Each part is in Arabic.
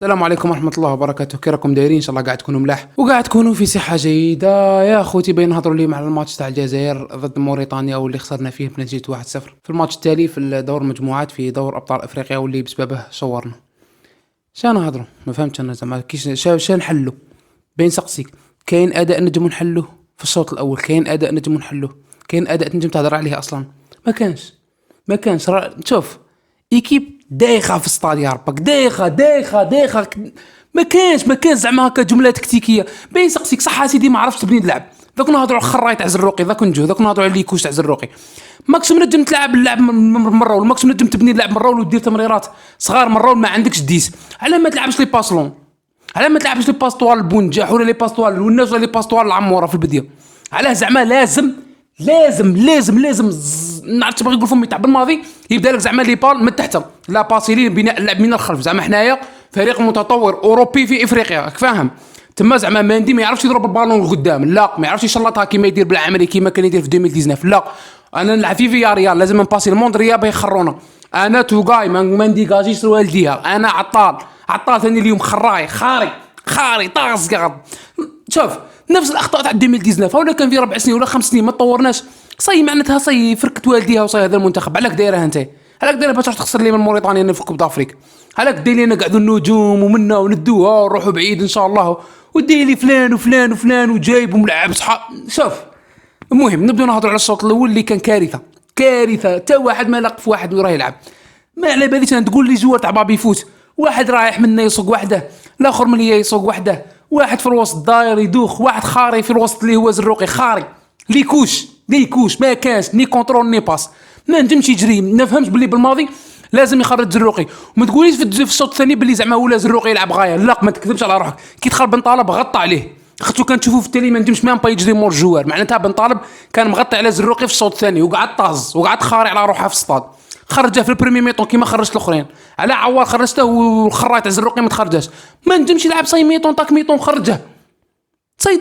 السلام عليكم ورحمة الله وبركاته. كي راكم دايرين؟ ان شاء الله قاعد تكونوا ملاح وقاعد تكونوا في صحة جيدة. يا خوتي بين نهضروا اليوم على الماتش تاع الجزائر ضد موريتانيا واللي خسرنا فيه بنتيجة 1-0 في الماتش التالي في دور المجموعات في دور ابطال افريقيا واللي بسببه شورنا. شنو نهضروا؟ ما فهمتش انا زعما كيش نحلو. بين سقسيك كاين اداء نجم نحلوه في الشوط الاول، كاين اداء نجم نحلوه، كاين اداء نجم تهضر عليه اصلا. ما كانش شوف ايكيب دايخه في الستاد يا ربك، دايخه ما كانش زعما هكا جمله تكتيكيه. بين سقسيك صح سيدي ما عرفتش تبني تلعب، ذاك نهضروا على الخراي تاع زروقي، ذاك نجو ذاك نهضروا على ليكوش تاع زروقي. ماكش منجم تلعب اللعب مره ولا ماكش منجم تبني اللعب مره ودير تمريرات صغار مره ما عندكش ديس. علاه ما تلعبش لي باسلون؟ علاه ما تلعبش لي باس طوال البونجاح ولا لي باس طوال والناس ولا لي باس طوال العموره في البديه؟ علاه زعما لازم نعرف تبغي يقول فمي تاع بالماضي يبدا لك زعما لي بال من تحت لا باسيلين بناء اللعب من الخلف. زعما حنايا فريق متطور اوروبي في افريقيا راك فاهم. تما زعما ماندي ما يعرفش يضرب البالون لقدام، لا ما يعرفش يشلطها كيما يدير بالعملي كيما كان يدير في 2019. لا انا نلعب في ريال لازم نباسي الموندريا باي يخرونا. انا توغاي ما نديكاجيش والديها. انا عطال ثاني اليوم خاري طاس قاعد. شوف نفس الاخطاء تاع 2019 ولا كان في 4 سنين ولا 5 سنين ما تطورناش. معناتها فركت والديها وصاي هذا المنتخب. علاك دايرها انت؟ علاك دايرها باش تخسر لي من موريتانيا في كوب دافريك؟ علاك داير لنا قعدوا النجوم ومنا وندوها ونروحوا بعيد ان شاء الله ودير لي فلان وفلان وفلان وجايب وملعب صحاب. شوف المهم نبداو نهضروا على الشوط الاول اللي كان كارثه تا واحد ما لقف واحد وراه يلعب. ما على باليش انا تقول لي جوار تاع بابي فوت واحد رايح منا يسوق وحده، الاخر من هي يسوق وحده، واحد في الوسط داير يدوخ، واحد خاري في الوسط اللي هو زروقي خاري ليكوش ما كانش ني كونترول ني باس. ما نجمش يجري. ما فهمش باللي بالماضي لازم يخرج زروقي. وما تقوليش في الشوط الثاني باللي زعما ولا زروقي يلعب غايه. لا ما تكذبش على روحك. كي دخل بن طالب غطى عليه، خاطر كان تشوفوا في التالي ما نجمش مام با يجري مور الجوار. معناتها بن طالب كان مغطي على زروقي في الشوط الثاني وقعد طاز وقعد خاري على روحه في الصاد. خرجه في البريمي ميطون كيما خرجت الاخرين. على عوار خرجته والخراي تاع زروقي ما تخرجاش. ما نجمش يلعب صاي ميطون طاك ميطون خرجه.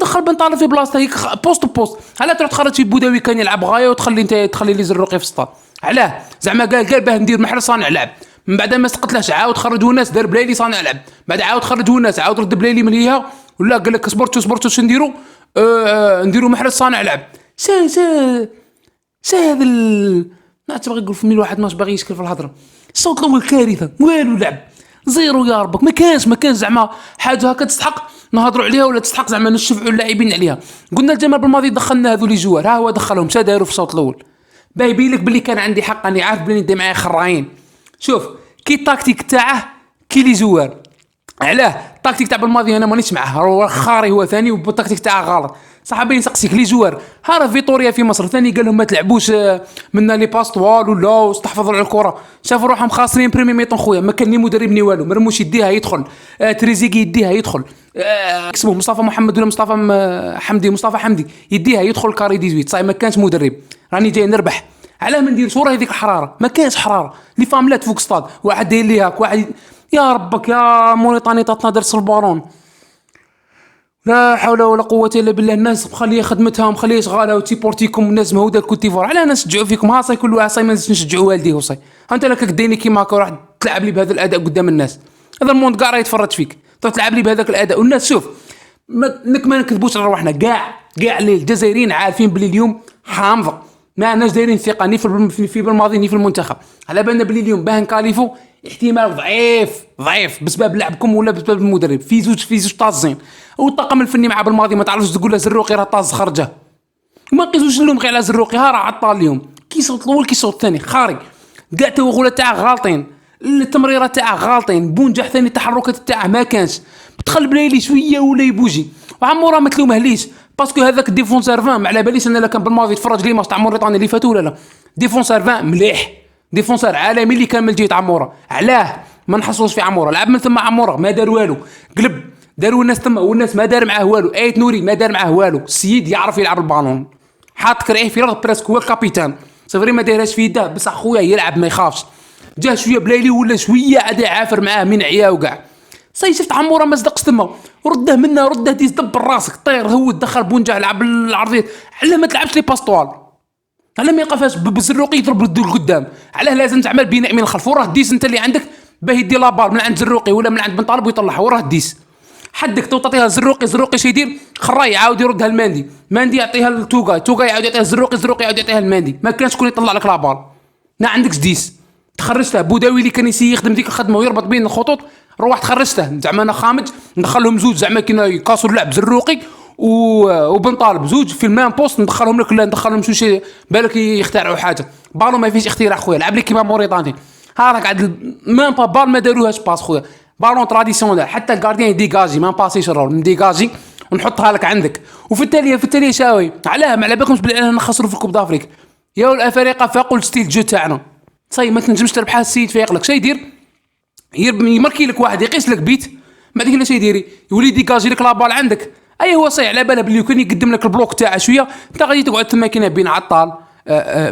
دخل بن طالب في بلاصته هيك بوست. علاه تروح تخرج في بوداوي كان يلعب غايه وتخلي انت تخلي لي زروقي في السطاد؟ علاه زعما قال باه ندير محل صانع لعب. من بعد ما سقطلاش عاود خرجوا الناس دار بلايلي صانع لعب، بعد عاود خرجوا الناس عاود رد بلايلي مليها ولا قال لك صبرتوا شو نديروا؟ نديروا محل صانع لعب. هذا ما تبغي يقول فمي الواحد ماش باغي يشكل في الهضره. الصوت الاول كارثه والو لعب زيرو يا ربك. ما كانش زعما حاجه هكا تستحق نهضروا عليها ولا تستحق زعما نشفعوا اللاعبين عليها. قلنا الجمال بالماضي دخلنا هذو لي جوار، ها هو دخلهم شا داروا في الشوط الاول. باين لك باللي كان عندي حق، اني عارف بلي ندي معايا خراين. شوف كي التاكتيك تاعه كي لي جوار. علاه التاكتيك تاع بالماضي انا مانيش معاه، هو خاري هو ثاني والتاكتيك تاعه غلط. صاحبي نسقسيك لي جوار ها فيتوريا في مصر ثاني قال لهم ما تلعبوش منا لي باس طوال ولا واستحفظوا على الكره. شافوا روحهم خاسرين بريمي ميطون خويا. ما كان ني مدرب ني والو. مرموش يديها يدخل، تريزيكي يديها يدخل، اسمه مصطفى محمد ولا مصطفى حمدي يديها يدخل كاري 18. صاي ما كانش مدرب، راني جاي نربح. علاه ما ندير صوره هذيك الحراره؟ ما كانش حراره. لي فاملات فوق ستاد واحد داير لي هاك واحد. يا ربك يا موريتاني تنادر البارون. لا حول ولا قوه الا بالله. الناس مخليه خدمتها مخليه شغاله وتيبورتيكم الناس مهوده كوتيفوار. علاه نشجعوا فيكم؟ ها صاي كل واحد صاي ما نشجعوا والديه وصاي. انت لك ديني كيما هكا راح تلعب لي بهذا الاداء قدام الناس. هذا الموند كاع راه يتفرج فيك تروح تلعب لي بهذاك الاداء والناس. شوف ما نكذبوش على روحنا. كاع اللي الجزائريين عارفين بلي اليوم حامضه. ما عناش دايرين ثقه ني في بالماضي ني في المنتخب. على بالنا بلي اليوم باه نكاليفو احتمال ضعيف بسبب لعبكم ولا بسبب المدرب. في زوج طازين. والطاقم الفني مع بالماضي ما تعرفش تقول له زروقي راه طاز خرجه. ما نقيسوش اللوم غير على زروقي. ها راه عطال اليوم كي صوت الاول كي صوت الثاني خارج. كاع التوغلات تاعه غالطين، التمريرات تاعه غالطين، بونجح ثاني التحركات تاعه ما كانش. بتخل بلايلي شويه ولا يبوجي وعمورا ما تلومهليش باسكو هذاك ديفونسور 20 ما على باليش انا لا كان بالماضي تفرج لي ماتش تاع موريتانيا اللي فاتوا ولا لا. ديفونسور 20 مليح، ديفونسور عالمي اللي كان من جهه عمورا. علاه ما نحصلوش في عمورا؟ لعب من ثم عمورا ما دار والو. قلب داروا الناس ثم والناس ما دار معاه والو. ايت نوري ما دار معاه والو. السيد يعرف يلعب البالون، حاط كرعيه في الارض بريسك هو الكابيتان. صفري ما دايرهاش في يده بصح خويا يلعب ما يخافش. جاه شويه بلايلي ولا شويه عاد يعافر معاه من عيا وكاع. شفت عمورا ما صدقش تما رده منا رده ديز دبر راسك طير هو دخل بونجا لعب العرضيه. علاه ما تلعبش لي باس طوال؟ علاه ما يقفاش بزروقي يضرب للقدام؟ علاه لازم تعمل بناء من الخلف وراه ديس انت اللي عندك باه يدي لابال من عند زروقي ولا من عند بن طالب ويطلعها وراه الديس. حدك تو تعطيها زروقي، زروقي شي يدير خراي يعاود يردها الماندي، ماندي يعطيها لتوغاي، توغاي يعاود يعطيها زروقي، زروقي يعاود يعطيها الماندي. ما كانش شكون يطلع لك لابال. ما عندكش ديس. تخرجته بوداوي اللي كان يخدم ديك الخدمه ويربط بين الخطوط، روحت خرجته زعما انا خامج ندخلهم زوج زعما كينا يقاسوا اللعب زروقي وبن طالب زوج في المام بوست ندخلهم لك، لا ندخلهم شو شيء بالك يخترعوا حاجه. بالو ما فيش اختراع خويا، لعب لي كيما موريتاني. ها راك قاعد مام با بال ما داروهاش باس خويا، بالون تراديسيونيل حتى الكارديان يديغاجي ما باسيش الرول نديغاجي ونحطها لك عندك. وفي التاليه شاوي علاه ما على بالكمش بلي انا نخسروا في الكوب دافريك. يا الافارقه فاقوا الستيل جو تاعنا صاي ما تنجمش تربحها. السيد فايق لك شي يدير يمركي لك واحد يقيس لك بيت بعد كده شي يديري يولي ديكاجي لك لابال عندك. اي هو صاي على باله بلي كان يقدم لك البلوك تاعه شويه انت غادي تقعد تما كاينه بين عطال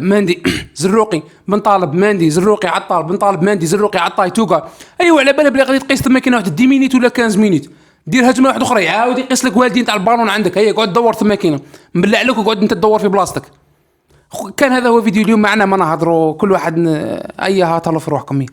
ماندي زروقي بن طالب ماندي زروقي عطال بن طالب ماندي زروقي عطاي توغا. ايوا على باله بلي غادي تقيس تما كاينه واحد 10 مينيت ولا 15 مينيت دير هجمه واحده اخرى يعاود يقيس لك والدين تاع البالون عندك. هيا قعد دور تما كاينه مبلع عليك وقعد انت تدور في بلاصتك. كان هذا هو فيديو اليوم معنا ما نهضروا كل واحد ايها تهلا في روحكم.